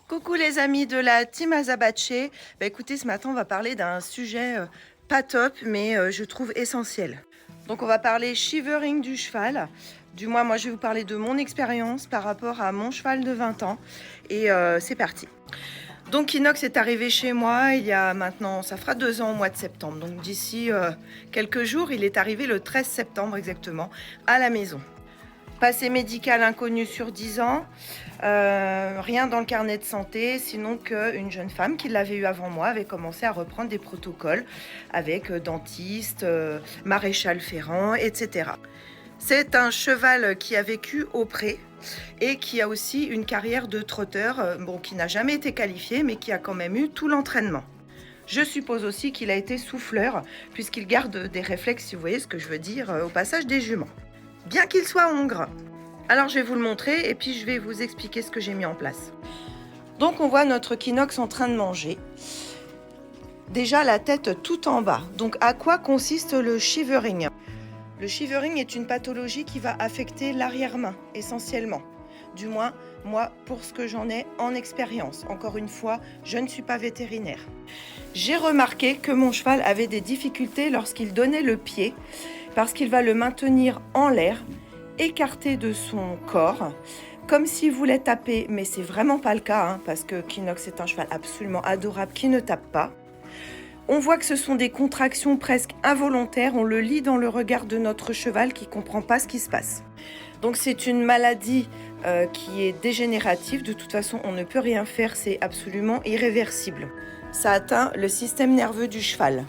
Coucou les amis de la team Azabache. Écoutez, ce matin on va parler d'un sujet pas top mais je trouve essentiel. Donc on va parler shivering du cheval. Du moins moi je vais vous parler de mon expérience par rapport à mon cheval de 20 ans. Et c'est parti. Donc Inox est arrivé chez moi il y a maintenant, ça fera 2 ans au mois de septembre. Donc d'ici quelques jours, il est arrivé le 13 septembre exactement à la maison. Passé médical inconnu sur 10 ans, rien dans le carnet de santé, sinon qu'une jeune femme qui l'avait eu avant moi avait commencé à reprendre des protocoles avec dentiste, maréchal ferrant, etc. C'est un cheval qui a vécu au pré et qui a aussi une carrière de trotteur, qui n'a jamais été qualifié, mais qui a quand même eu tout l'entraînement. Je suppose aussi qu'il a été souffleur, puisqu'il garde des réflexes, si vous voyez ce que je veux dire, au passage des juments. Bien qu'il soit hongre. Alors je vais vous le montrer et puis je vais vous expliquer ce que j'ai mis en place. Donc on voit notre Kinox en train de manger. Déjà la tête tout en bas. Donc à quoi consiste le shivering ? Le shivering est une pathologie qui va affecter l'arrière-main essentiellement. Du moins, moi, pour ce que j'en ai en expérience. Encore une fois, je ne suis pas vétérinaire. J'ai remarqué que mon cheval avait des difficultés lorsqu'il donnait le pied, parce qu'il va le maintenir en l'air, écarté de son corps, comme s'il voulait taper, mais c'est vraiment pas le cas, parce que Kinox est un cheval absolument adorable qui ne tape pas. On voit que ce sont des contractions presque involontaires, on le lit dans le regard de notre cheval qui ne comprend pas ce qui se passe. Donc c'est une maladie qui est dégénérative, de toute façon on ne peut rien faire, c'est absolument irréversible. Ça atteint le système nerveux du cheval.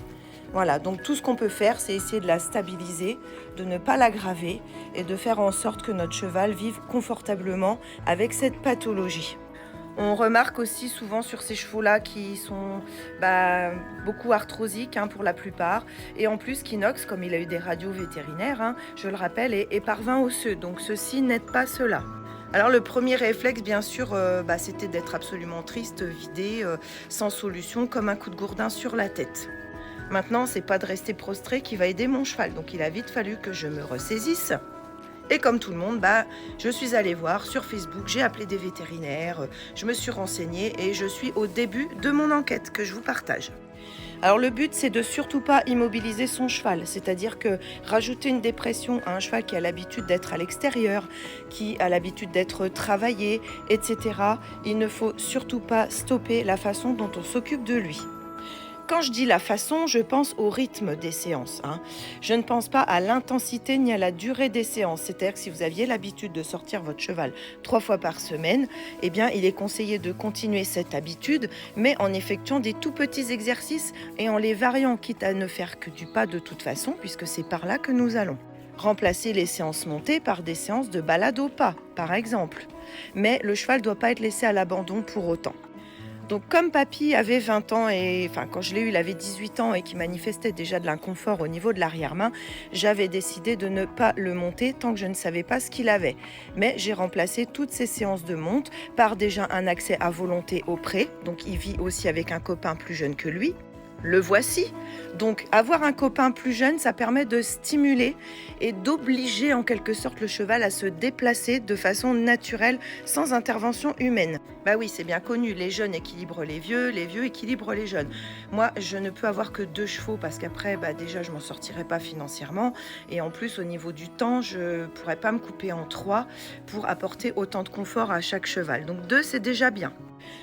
Voilà, donc tout ce qu'on peut faire, c'est essayer de la stabiliser, de ne pas l'aggraver et de faire en sorte que notre cheval vive confortablement avec cette pathologie. On remarque aussi souvent sur ces chevaux-là qui sont beaucoup arthrosiques pour la plupart. Et en plus, Kinox, comme il a eu des radios vétérinaires, je le rappelle, est parvint osseux. Donc ceci n'aide pas cela. Alors le premier réflexe, bien sûr, c'était d'être absolument triste, vidé, sans solution, comme un coup de gourdin sur la tête. Maintenant, c'est pas de rester prostré qui va aider mon cheval. Donc il a vite fallu que je me ressaisisse. Et comme tout le monde, je suis allée voir sur Facebook, j'ai appelé des vétérinaires, je me suis renseignée et je suis au début de mon enquête que je vous partage. Alors le but, c'est de surtout pas immobiliser son cheval, c'est-à-dire que rajouter une dépression à un cheval qui a l'habitude d'être à l'extérieur, qui a l'habitude d'être travaillé, etc., il ne faut surtout pas stopper la façon dont on s'occupe de lui. Quand je dis la façon, je pense au rythme des séances. Je ne pense pas à l'intensité ni à la durée des séances. C'est-à-dire que si vous aviez l'habitude de sortir votre cheval 3 fois par semaine, eh bien, il est conseillé de continuer cette habitude, mais en effectuant des tout petits exercices et en les variant, quitte à ne faire que du pas de toute façon, puisque c'est par là que nous allons. Remplacer les séances montées par des séances de balade au pas, par exemple. Mais le cheval ne doit pas être laissé à l'abandon pour autant. Donc comme papy avait 20 ans, quand je l'ai eu, il avait 18 ans et qui manifestait déjà de l'inconfort au niveau de l'arrière-main, j'avais décidé de ne pas le monter tant que je ne savais pas ce qu'il avait. Mais j'ai remplacé toutes ces séances de monte par déjà un accès à volonté au pré. Donc il vit aussi avec un copain plus jeune que lui. Le voici. Donc avoir un copain plus jeune, ça permet de stimuler et d'obliger en quelque sorte le cheval à se déplacer de façon naturelle, sans intervention humaine. Oui, c'est bien connu, les jeunes équilibrent les vieux équilibrent les jeunes. Moi, je ne peux avoir que 2 chevaux parce qu'après, déjà, je m'en sortirai pas financièrement. Et en plus, au niveau du temps, je pourrais pas me couper en 3 pour apporter autant de confort à chaque cheval. Donc 2, c'est déjà bien.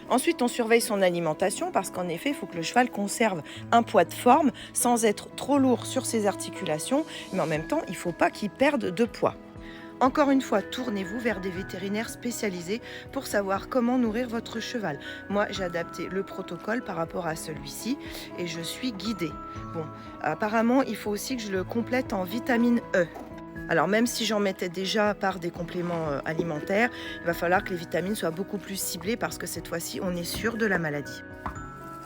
Ensuite, on surveille son alimentation parce qu'en effet, il faut que le cheval conserve un poids de forme sans être trop lourd sur ses articulations, mais en même temps, il ne faut pas qu'il perde de poids. Encore une fois, tournez-vous vers des vétérinaires spécialisés pour savoir comment nourrir votre cheval. Moi, j'ai adapté le protocole par rapport à celui-ci et je suis guidée. Bon, apparemment, il faut aussi que je le complète en vitamine E. Alors même si j'en mettais déjà par des compléments alimentaires, il va falloir que les vitamines soient beaucoup plus ciblées parce que cette fois-ci, on est sûr de la maladie.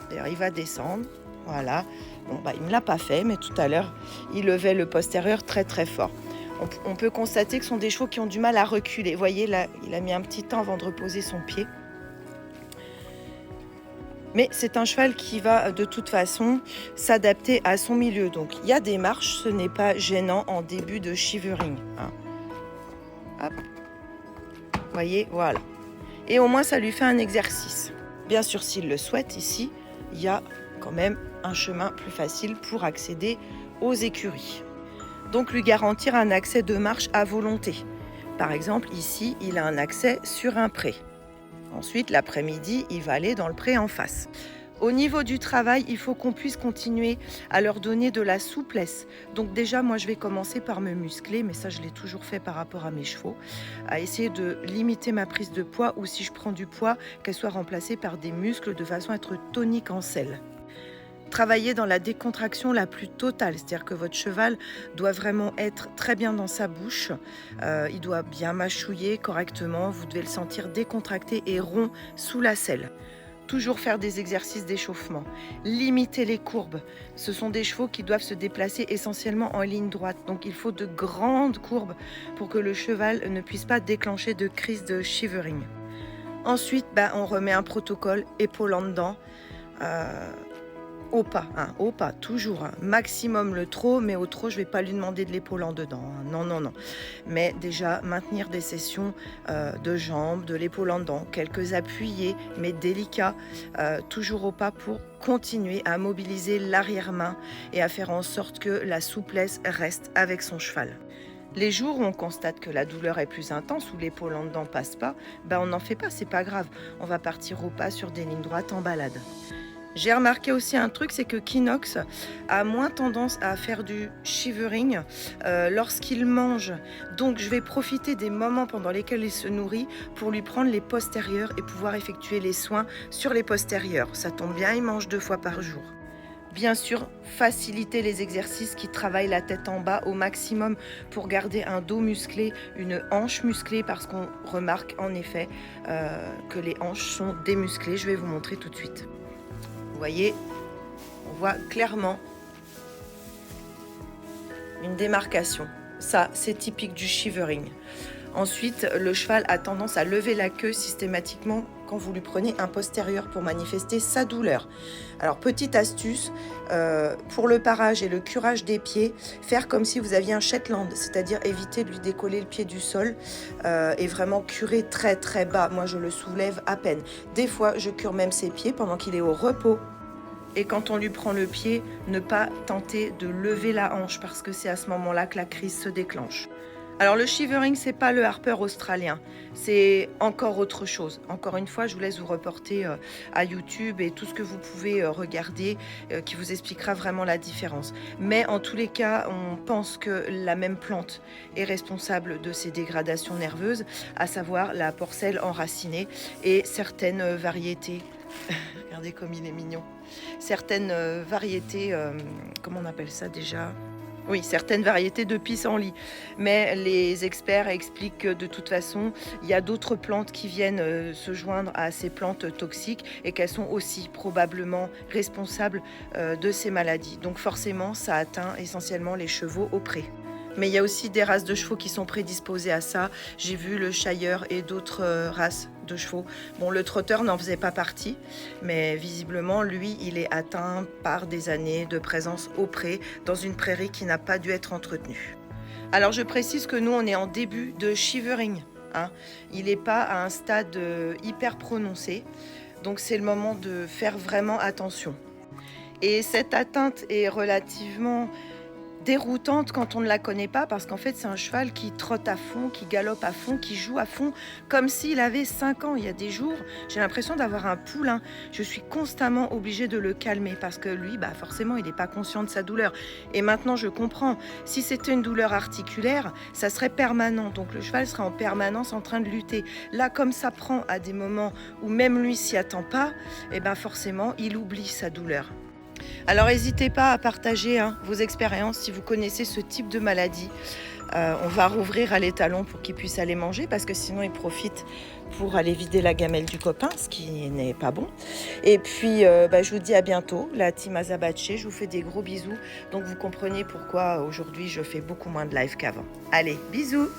D'ailleurs, il va descendre, voilà. Bon, il ne me l'a pas fait, mais tout à l'heure, il levait le postérieur très très fort. On peut constater que ce sont des chevaux qui ont du mal à reculer. Vous voyez, là, il a mis un petit temps avant de reposer son pied. Mais c'est un cheval qui va de toute façon s'adapter à son milieu. Donc il y a des marches, ce n'est pas gênant en début de shivering. Hop. Vous voyez, voilà. Et au moins ça lui fait un exercice. Bien sûr, s'il le souhaite, ici, il y a quand même un chemin plus facile pour accéder aux écuries. Donc lui garantir un accès de marche à volonté. Par exemple, ici, il a un accès sur un pré. Ensuite, l'après-midi, il va aller dans le pré en face. Au niveau du travail, il faut qu'on puisse continuer à leur donner de la souplesse. Donc déjà, moi, je vais commencer par me muscler, mais ça, je l'ai toujours fait par rapport à mes chevaux, à essayer de limiter ma prise de poids ou si je prends du poids, qu'elle soit remplacée par des muscles de façon à être tonique en selle. Travailler dans la décontraction la plus totale, c'est-à-dire que votre cheval doit vraiment être très bien dans sa bouche, il doit bien mâchouiller correctement, vous devez le sentir décontracté et rond sous la selle. Toujours faire des exercices d'échauffement, limiter les courbes. Ce sont des chevaux qui doivent se déplacer essentiellement en ligne droite, donc il faut de grandes courbes pour que le cheval ne puisse pas déclencher de crise de shivering. Ensuite, on remet un protocole, épaule en dedans, au pas, toujours. Maximum le trot, mais au trot, je ne vais pas lui demander de l'épaule en dedans. Non. Mais déjà, maintenir des sessions de jambes, de l'épaule en dedans, quelques appuyés, mais délicats, toujours au pas pour continuer à mobiliser l'arrière-main et à faire en sorte que la souplesse reste avec son cheval. Les jours où on constate que la douleur est plus intense, où l'épaule en dedans passe pas, on n'en fait pas, c'est pas grave. On va partir au pas sur des lignes droites en balade. J'ai remarqué aussi un truc, c'est que Kinox a moins tendance à faire du shivering lorsqu'il mange. Donc je vais profiter des moments pendant lesquels il se nourrit pour lui prendre les postérieurs et pouvoir effectuer les soins sur les postérieurs. Ça tombe bien, il mange 2 fois par jour. Bien sûr, faciliter les exercices qui travaillent la tête en bas au maximum pour garder un dos musclé, une hanche musclée, parce qu'on remarque en effet que les hanches sont démusclées. Je vais vous montrer tout de suite. Vous voyez, on voit clairement une démarcation. Ça, c'est typique du shivering. Ensuite, le cheval a tendance à lever la queue systématiquement quand vous lui prenez un postérieur pour manifester sa douleur. Alors, petite astuce, pour le parage et le curage des pieds, faire comme si vous aviez un Shetland, c'est-à-dire éviter de lui décoller le pied du sol et vraiment curer très très bas. Moi, je le soulève à peine. Des fois, je cure même ses pieds pendant qu'il est au repos. Et quand on lui prend le pied, ne pas tenter de lever la hanche parce que c'est à ce moment-là que la crise se déclenche. Alors le shivering, c'est pas le Harper australien, c'est encore autre chose. Encore une fois, je vous laisse vous reporter à YouTube et tout ce que vous pouvez regarder qui vous expliquera vraiment la différence. Mais en tous les cas, on pense que la même plante est responsable de ces dégradations nerveuses, à savoir la porcelle enracinée et certaines variétés. Regardez comme il est mignon. Certaines variétés, comment on appelle ça déjà ? Oui, certaines variétés de pissenlit. Mais les experts expliquent que de toute façon, il y a d'autres plantes qui viennent se joindre à ces plantes toxiques et qu'elles sont aussi probablement responsables de ces maladies. Donc forcément, ça atteint essentiellement les chevaux au pré. Mais il y a aussi des races de chevaux qui sont prédisposées à ça. J'ai vu le Shire et d'autres races de chevaux. Bon, le trotteur n'en faisait pas partie, mais visiblement, lui, il est atteint par des années de présence au pré, dans une prairie qui n'a pas dû être entretenue. Alors, je précise que nous, on est en début de shivering. Il n'est pas à un stade hyper prononcé, donc c'est le moment de faire vraiment attention. Et cette atteinte est relativement déroutante quand on ne la connaît pas, parce qu'en fait c'est un cheval qui trotte à fond, qui galope à fond, qui joue à fond comme s'il avait 5 ans. Il y a des jours, j'ai l'impression d'avoir un poulain. Je suis constamment obligée de le calmer parce que lui, forcément, il n'est pas conscient de sa douleur. Et maintenant, je comprends. Si c'était une douleur articulaire, ça serait permanent. Donc le cheval serait en permanence en train de lutter. Là, comme ça prend à des moments où même lui s'y attend pas, forcément, il oublie sa douleur. Alors n'hésitez pas à partager vos expériences si vous connaissez ce type de maladie. On va rouvrir à l'étalon pour qu'il puisse aller manger parce que sinon il profite pour aller vider la gamelle du copain, ce qui n'est pas bon. Et puis je vous dis à bientôt, la team Azabache, je vous fais des gros bisous. Donc vous comprenez pourquoi aujourd'hui je fais beaucoup moins de live qu'avant. Allez, bisous!